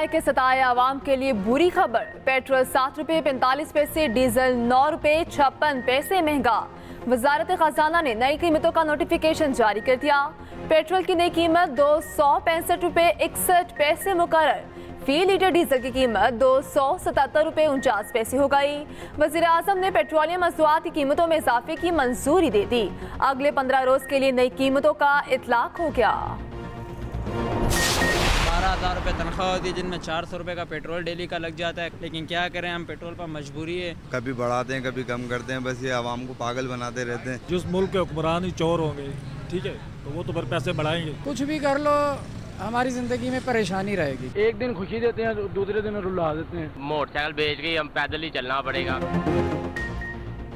ستائے کے ستائے عوام کے لیے بری خبر، پیٹرول 7 روپے 45 پیسے، ڈیزل 9 روپے 56 پیسے مہنگا۔ وزارت خزانہ نے نئی قیمتوں کا نوٹیفیکیشن جاری کر دیا۔ پیٹرول کی نئی قیمت 265 روپے 61 پیسے مقرر، فی لیٹر ڈیزل کی قیمت 277 روپے 49 پیسے ہو گئی۔ وزیر اعظم نے پیٹرولیم مصنوعات کی قیمتوں میں اضافے کی منظوری دے دی۔ اگلے 15 روز کے لیے نئی قیمتوں کا اطلاق ہو گیا۔ 12,000 روپے تنخواہ ہوتی ہے جن میں 400 روپے کا پیٹرول ڈیلی کا لگ جاتا ہے، لیکن کیا کریں ہم پیٹرول پر مجبوری ہے، کبھی بڑھاتے ہیں کبھی کم کرتے ہیں، بس یہ عوام کو پاگل بناتے رہتے ہیں۔ جس ملک کے حکمران ہی چور ہوں گے، ٹھیک ہے، تو وہ تو پھر پیسے بڑھائیں گے۔ کچھ بھی کر لو ہماری زندگی میں پریشانی رہے گی۔ ایک دن خوشی دیتے ہیں دوسرے دن رلا دیتے ہیں۔ موٹر سائیکل بیچ کے ہم پیدل ہی چلنا پڑے گا۔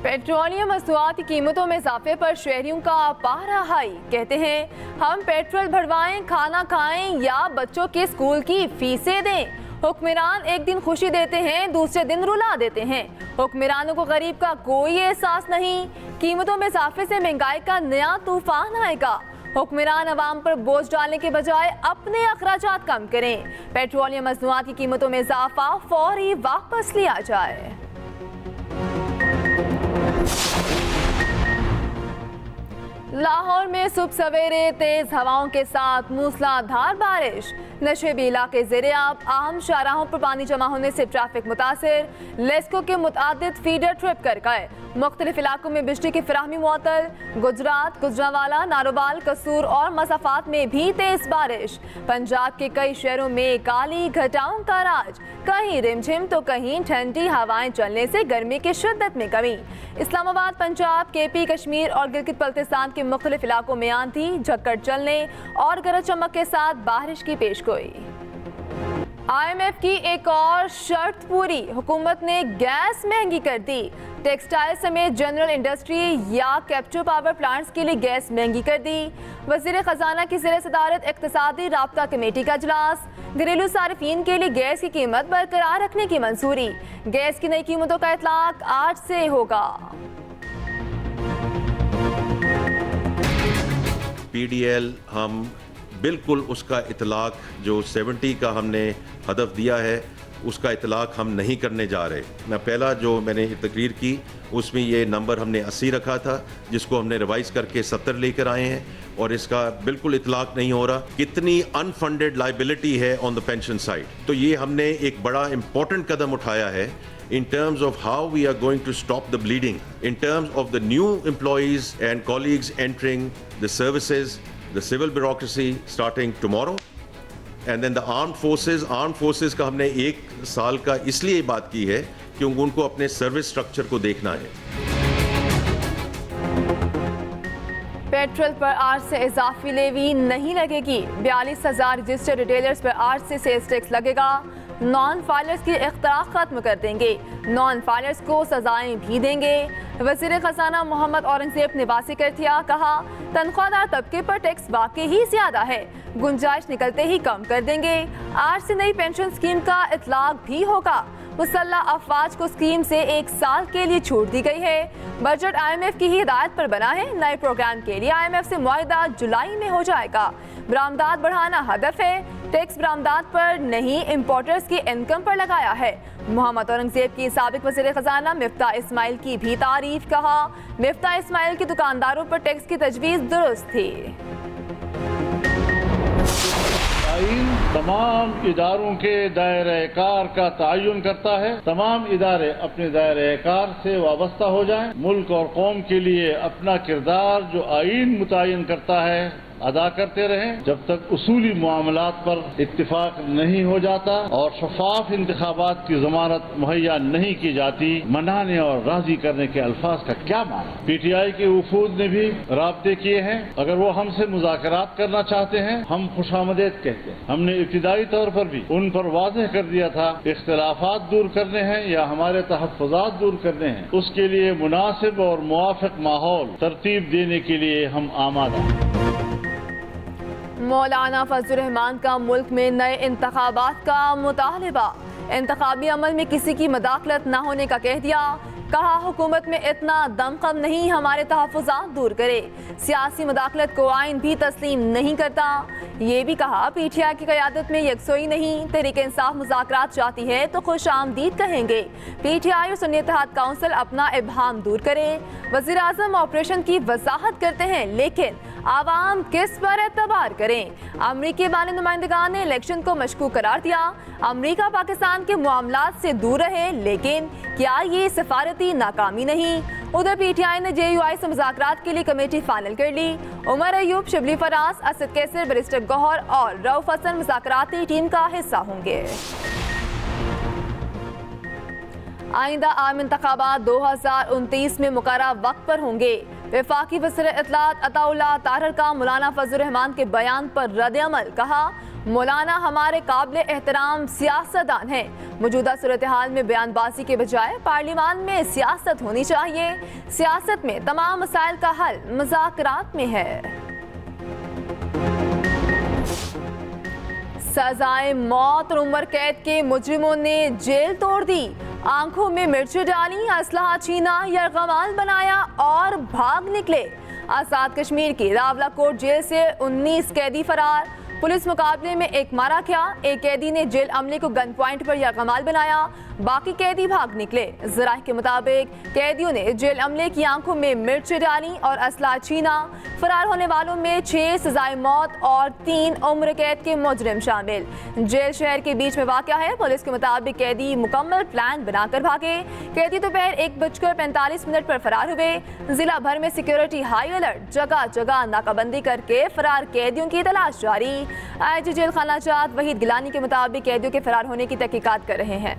پیٹرولیم مصنوعات کی قیمتوں میں اضافے پر شہریوں کا پارا ہائی، کہتے ہیں ہم پیٹرول بھروائیں، کھانا کھائیں یا بچوں کے اسکول کی فیسیں دیں۔ حکمران ایک دن خوشی دیتے ہیں، دوسرے دن رلا دیتے ہیں۔ حکمرانوں کو غریب کا کوئی احساس نہیں۔ قیمتوں میں اضافے سے مہنگائی کا نیا طوفان آئے گا۔ حکمران عوام پر بوجھ ڈالنے کے بجائے اپنے اخراجات کم کریں۔ پیٹرولیم مصنوعات کی قیمتوں میں اضافہ فوری واپس لیا جائے۔ لاہور میں صبح سویرے تیز ہواؤں کے ساتھ موسلادھار بارش، نشیبی علاقے زیر آب، اہم شاہراہوں پر پانی جمع ہونے سے ٹریفک متاثر، لیسکو کے متعدد فیڈر ٹرپ کر گئے، مختلف علاقوں میں بجلی کی فراہمی معطل، گجرات، گجرانوالہ، ناروبال، قصور اور مضافات میں بھی تیز بارش، پنجاب کے کئی شہروں میں کالی گھٹاؤں کا راج، کہیں رمجھم تو کہیں ٹھنڈی ہوائیں چلنے سے گرمی کی شدت میں کمی۔ اسلام آباد، پنجاب، کے پی، کشمیر اور گلگت بلتستان کے مختلف علاقوں میں آندھی، جھکڑ چلنے اور گرج چمک کے ساتھ بارش کی پیشگوئی۔ آئی ایم ایف کی ایک اور شرط پوری، حکومت نے گیس مہنگی کر دی۔ ٹیکسٹائل سمیت جنرل انڈسٹری یا کیپٹو پاور پلانٹس کے لیے گیس مہنگی کر دی۔ وزیر خزانہ کی زیر صدارت اقتصادی رابطہ کمیٹی کا اجلاس، گھریلو صارفین کے لیے گیس کی قیمت برقرار رکھنے کی منظوری۔ گیس کی نئی قیمتوں کا اطلاق آج سے ہوگا۔ پی ڈی ایل ہم بالکل اس کا اطلاق جو 70 کا ہم نے ہدف دیا ہے اس کا اطلاق ہم نہیں کرنے جا رہے۔ میں پہلا جو میں نے تقریر کی اس میں یہ نمبر ہم نے 80 رکھا تھا، جس کو ہم نے ریوائز کر کے 70 لے کر آئے ہیں، اور اس کا بالکل اطلاق نہیں ہو رہا۔ کتنی انفنڈڈ لائبلٹی ہے آن دا پینشن سائڈ، تو یہ ہم نے ایک بڑا امپورٹنٹ قدم اٹھایا ہے in terms of how we are going to stop the bleeding, in terms of the new employees and colleagues entering the services, the civil bureaucracy starting tomorrow, and then the armed forces کا ہم نے 1 سال کا اس لیے بات کی ہے کیونکہ ان کو اپنے سروس سٹرکچر کو دیکھنا ہے۔ پیٹرول پر آج سے اضافی لیوی نہیں لگے گی، 42,000 رجسٹرڈ ریٹیلرز پر آج سے سیلز ٹیکس لگے گا۔ نان فائلرز کی اختراع ختم کر دیں گے، نان فائلرز کو سزائیں بھی دیں گے۔ وزیر خزانہ محمد اورنگزیب نے واضح کر دیا، کہا تنخواہ دار طبقے پر ٹیکس واقعی ہی زیادہ ہے، گنجائش نکلتے ہی کم کر دیں گے۔ آج سے نئی پینشن اسکیم کا اطلاق بھی ہوگا۔ مسلح افواج کو اسکیم سے 1 سال کے لیے چھوٹ دی گئی ہے۔ بجٹ آئی ایم ایف کی ہی ہدایت پر بنا ہے۔ نئے پروگرام کے لیے آئی ایم ایف سے معاہدہ جولائی میں ہو جائے گا۔ برآمدات بڑھانا ہدف ہے، ٹیکس برآمدات پر نہیں امپورٹرز کی انکم پر لگایا ہے۔ محمد اورنگزیب کی سابق وزیر خزانہ مفتاح اسماعیل کی بھی تعریف، کہا مفتاح اسماعیل کی دکانداروں پر ٹیکس کی تجویز درست تھی۔ تمام اداروں کے دائرہ کار کا تعین کرتا ہے، تمام ادارے اپنے دائرہ کار سے وابستہ ہو جائیں، ملک اور قوم کے لیے اپنا کردار جو آئین متعین کرتا ہے ادا کرتے رہیں، جب تک اصولی معاملات پر اتفاق نہیں ہو جاتا اور شفاف انتخابات کی ضمانت مہیا نہیں کی جاتی۔ منانے اور راضی کرنے کے الفاظ کا کیا معنی؟ پی ٹی آئی کے وفود نے بھی رابطے کیے ہیں، اگر وہ ہم سے مذاکرات کرنا چاہتے ہیں ہم خوش آمدید کہتے ہیں۔ ہم نے ابتدائی طور پر بھی ان پر واضح کر دیا تھا، اختلافات دور کرنے ہیں یا ہمارے تحفظات دور کرنے ہیں، اس کے لیے مناسب اور موافق ماحول ترتیب دینے کے لیے ہم آمادہ ہیں۔ مولانا فضل الرحمان کا ملک میں نئے انتخابات کا مطالبہ، انتخابی عمل میں کسی کی مداخلت نہ ہونے کا کہہ دیا۔ کہا حکومت میں اتنا دم خم نہیں ہمارے تحفظات دور کرے، سیاسی مداخلت کو آئین بھی تسلیم نہیں کرتا۔ یہ بھی کہا پی ٹی آئی کی قیادت میں یکسوئی نہیں، تحریک انصاف مذاکرات چاہتی ہے تو خوش آمدید کہیں گے، پی ٹی آئی اور سنی اتحاد کونسل اپنا ابہام دور کرے۔ وزیر اعظم آپریشن کی وضاحت کرتے ہیں لیکن عوام کس پر اعتبار کریں؟ امریکی بانی نمائندگان نے الیکشن کو مشکوک قرار دیا، امریکہ پاکستان کے معاملات سے دور رہے، لیکن کیا یہ سفارتی ناکامی نہیں؟ ادھر پی ٹی آئی نے جے یو آئی سے مذاکرات کے لیے کمیٹی فائنل کر لی، عمر ایوب، شبلی فراز، اسد کیسر، بیرسٹر گوہر اور رؤف حسن مذاکراتی ٹیم کا حصہ ہوں گے۔ آئندہ عام انتخابات 2029 میں مقررہ وقت پر ہوں گے۔ وفاقی وزیر اطلاعات عطا اللہ طاہر کا مولانا فضل الرحمان کے بیان پر رد عمل، کہا مولانا ہمارے قابل احترام سیاستدان ہیں، موجودہ صورتحال میں بیان بازی کے بجائے پارلیمان میں سیاست ہونی چاہیے، سیاست میں تمام مسائل کا حل مذاکرات میں ہے۔ سزائے موت اور عمر قید کے مجرموں نے جیل توڑ دی، آنکھوں میں مرچ ڈالی، اسلحہ چھینا، یرغمال بنایا اور بھاگ نکلے۔ آزاد کشمیر کی راولہ کوٹ جیل سے 19 قیدی فرار، پولیس مقابلے میں ایک مارا گیا، ایک قیدی نے جیل عملے کو گن پوائنٹ پر یرغمال بنایا، باقی قیدی بھاگ نکلے۔ ذرائع کے مطابق قیدیوں نے جیل عملے کی آنکھوں میں مرچ ڈالی اور اسلحہ چھینا۔ فرار ہونے والوں میں 6 سزائے موت اور 3 عمر قید کے مجرم شامل۔ جیل شہر کے بیچ میں واقع ہے، پولیس کے مطابق قیدی مکمل پلان بنا کر بھاگے، قیدی دوپہر 1:45 پر فرار ہوئے۔ ضلع بھر میں سیکیورٹی ہائی الرٹ، جگہ جگہ ناکہ بندی کر کے فرار قیدیوں کی تلاش جاری۔ آئی جی جیل خانہ جات وحید گیلانی کے مطابق قیدیوں کے فرار ہونے کی تحقیقات کر رہے ہیں۔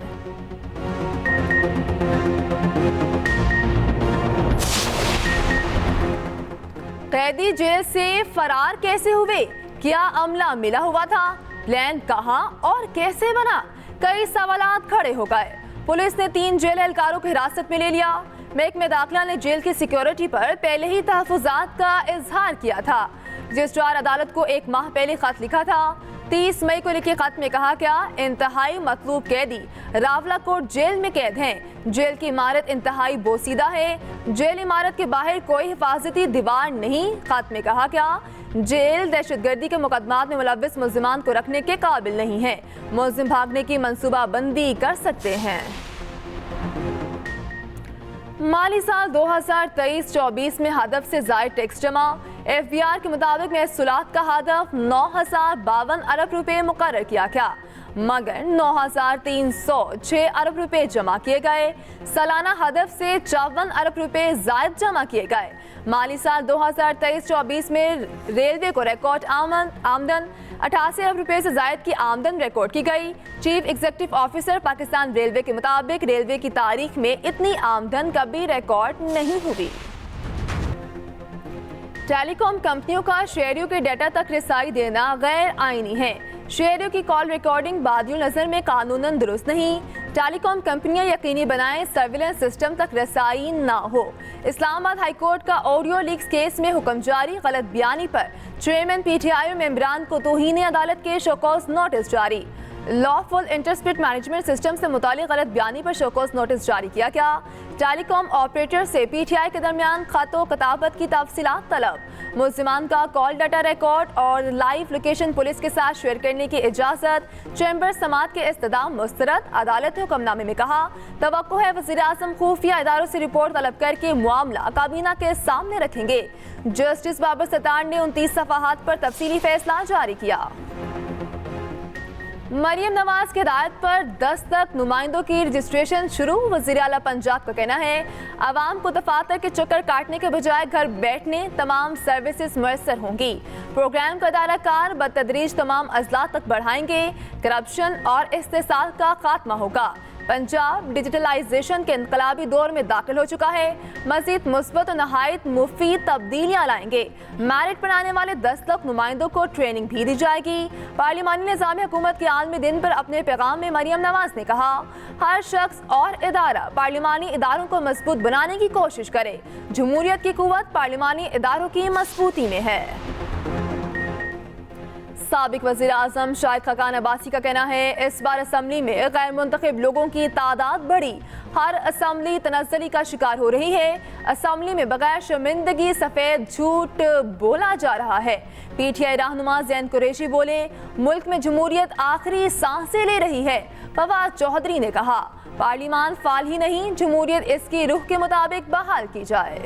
قیدی جیل سے فرار کیسے ہوئے؟ کیا عملہ ملا ہوا تھا؟ پلان کہاں اور کیسے بنا؟ کئی سوالات کھڑے ہو گئے۔ پولیس نے 3 جیل اہلکاروں کو حراست میں لے لیا۔ محکمہ داخلہ نے جیل کی سیکیورٹی پر پہلے ہی تحفظات کا اظہار کیا تھا۔ رجسٹرار عدالت کو 1 ماہ پہلے خط لکھا تھا۔ 30 مئی کو لکھے خط میں کہا گیا انتہائی مطلوب قیدی راولہ کوٹ جیل میں قید ہیں، جیل کی عمارت انتہائی بوسیدہ ہے، جیل عمارت کے باہر کوئی حفاظتی دیوار نہیں۔ خط میں کہا گیا جیل دہشت گردی کے مقدمات میں ملوث ملزمان کو رکھنے کے قابل نہیں ہے، ملزم بھاگنے کی منصوبہ بندی کر سکتے ہیں۔ مالی سال 2023-24 میں ہدف سے زائد ٹیکس جمع، ایف بی آر کے مطابق محصولات کا ہدف 9,052 ارب روپے مقرر کیا گیا، مگر 9,306 ارب روپے جمع کیے گئے، سالانہ ہدف سے 54 ارب روپے زائد جمع کیے گئے۔ مالی سال 2023-24 میں ریلوے کو ریکارڈ آمدن 88 ارب روپے سے زائد کی آمدن ریکارڈ کی گئی۔ Chief executive officer Pakistan railway کے مطابق ریلوے کی تاریخ میں اتنی آمدن کبھی ریکارڈ نہیں ہوئی۔ ٹیلی کام کمپنیوں کا شہریوں کے ڈیٹا تک رسائی دینا غیر آئینی ہے، شہریوں کی کال ریکارڈنگ بادی نظر میں قانوناً درست نہیں، ٹیلی کام کمپنیاں یقینی بنائیں سرویلنس سسٹم تک رسائی نہ ہو۔ اسلام آباد ہائی کورٹ کا آڈیو لیکس کیس میں حکم جاری، غلط بیانی پر چیئرمین پی ٹی آئی اور ممبران کو توہین عدالت کے شوکوز نوٹس جاری۔ لافل انٹرسپٹ مینجمنٹ سسٹم سے متعلق غلط بیانی پر شوکوز نوٹس جاری کیا گیا۔ ٹیلی کام آپریٹر سے پی ٹی آئی کے درمیان خط و کتابت کی تفصیلات طلب، ملزمان کا کال ڈاٹا ریکارڈ اور لائیو لوکیشن پولیس کے ساتھ شیئر کرنے کی اجازت، چیمبر سماعت کے استدعا مسترد۔ عدالت نے حکم نامے میں کہا توقع ہے وزیر اعظم خفیہ اداروں سے رپورٹ طلب کر کے معاملہ کابینہ کے سامنے رکھیں گے۔ جسٹس بابر ستار نے 29 صفحات پر تفصیلی فیصلہ جاری کیا۔ مریم نواز کی ہدایت پر 10 تک نمائندوں کی رجسٹریشن شروع، وزیر اعلیٰ پنجاب کا کہنا ہے عوام کو دفاتر کے چکر کاٹنے کے بجائے گھر بیٹھنے تمام سروسز میسر ہوں گی۔ پروگرام کا دائرہ کار بتدریج تمام اضلاع تک بڑھائیں گے، کرپشن اور استحصال کا خاتمہ ہوگا۔ پنجاب ڈیجیٹلائزیشن کے انقلابی دور میں داخل ہو چکا ہے، مزید مثبت و نہایت مفید تبدیلیاں لائیں گے۔ میرٹ پر آنے والے 10 لاکھ نمائندوں کو ٹریننگ بھی دی جائے گی۔ پارلیمانی نظام حکومت کے عالمی دن پر اپنے پیغام میں مریم نواز نے کہا ہر شخص اور ادارہ پارلیمانی اداروں کو مضبوط بنانے کی کوشش کرے، جمہوریت کی قوت پارلیمانی اداروں کی مضبوطی میں ہے۔ سابق وزیر اعظم شاہد خاقان عباسی کا کہنا ہے اس بار اسمبلی میں غیر منتخب لوگوں کی تعداد بڑھی، ہر اسمبلی تنزلی کا شکار ہو رہی ہے، اسمبلی میں بغیر شرمندگی سفید جھوٹ بولا جا رہا ہے۔ پی ٹی آئی رہنما زین قریشی بولے ملک میں جمہوریت آخری سانسیں لے رہی ہے۔ فواد چودھری نے کہا پارلیمان فعال ہی نہیں، جمہوریت اس کی روح کے مطابق بحال کی جائے۔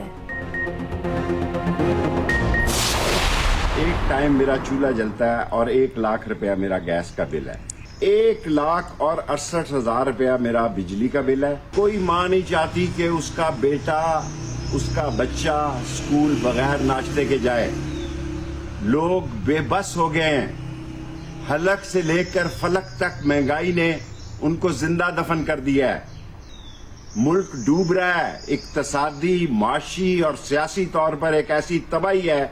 ایک ٹائم میرا چولہا جلتا ہے اور 1 لاکھ روپیہ میرا گیس کا بل ہے، 1,68,000 روپیہ میرا بجلی کا بل ہے۔ کوئی ماں نہیں چاہتی کہ اس کا بیٹا، اس کا بچہ اسکول بغیر ناشتے کے جائے۔ لوگ بے بس ہو گئے ہیں، حلق سے لے کر فلک تک مہنگائی نے ان کو زندہ دفن کر دیا ہے۔ ملک ڈوب رہا ہے، اقتصادی، معاشی اور سیاسی طور پر ایک ایسی تباہی ہے۔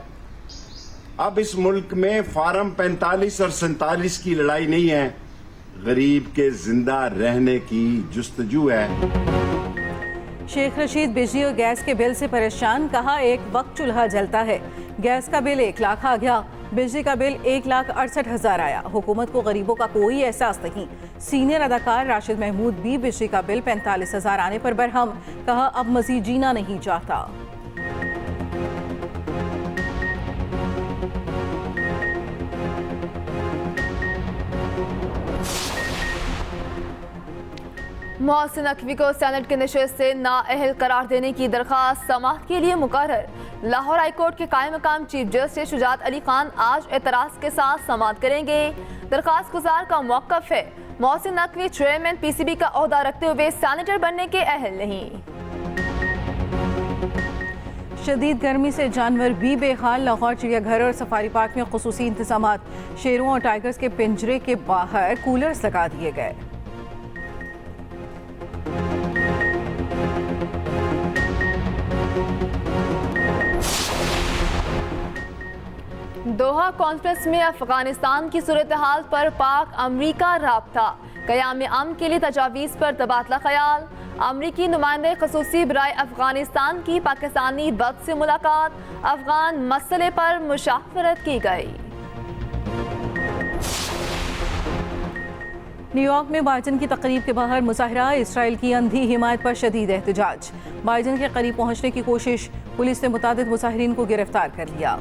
اب اس ملک میں فارم 45 اور 47 کی لڑائی نہیں ہے، غریب کے زندہ رہنے کی جستجو ہے۔ شیخ رشید بجلی اور گیس کے بل سے پریشان، کہا ایک وقت چولہا جلتا ہے، گیس کا بل 1 لاکھ آ گیا، بجلی کا بل 1,68,000 آیا، حکومت کو غریبوں کا کوئی احساس نہیں۔ سینئر اداکار راشد محمود بھی بجلی کا بل 45,000 آنے پر برہم، کہا اب مزید جینا نہیں چاہتا۔ محسن نقوی کو سینٹ کی نشست سے نااہل قرار دینے کی درخواست سماعت کے لیے مقرر۔ لاہور ہائی کورٹ کے قائم مقام چیف جسٹس شجاعت علی خان آج اعتراض کے ساتھ سماعت کریں گے۔ درخواست گزار کا موقف ہے Mohsin Naqvi chairman P C B کا عہدہ رکھتے ہوئے سینیٹر بننے کے اہل نہیں۔ شدید گرمی سے جانور بھی بے حال، لاہور چڑیا گھر اور سفاری پارک میں خصوصی انتظامات، شیروں اور ٹائیگرز کے پنجرے کے باہر کولرز لگا دیے گئے۔ دوحہ کانفرنس میں افغانستان کی صورتحال پر پاک امریکہ رابطہ، قیام امن کے لیے تجاویز پر تبادلہ خیال۔ امریکی نمائندے خصوصی برائے افغانستان کی پاکستانی وفد سے ملاقات، افغان مسئلے پر مشاورت کی گئی۔ نیو یارک میں بائیڈن کی تقریب کے باہر مظاہرہ، اسرائیل کی اندھی حمایت پر شدید احتجاج، بائیڈن کے قریب پہنچنے کی کوشش، پولیس نے متعدد مظاہرین کو گرفتار کر لیا۔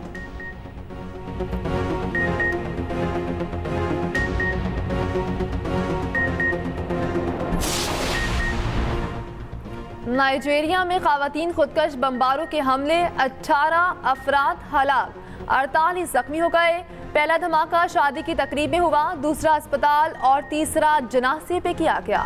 نائجیریا میں خواتین خودکش بمباروں کے حملے، 18 افراد ہلاک، 48 زخمی ہو گئے۔ پہلا دھماکہ شادی کی تقریب میں ہوا، دوسرا اسپتال اور تیسرا جنازے پہ کیا گیا۔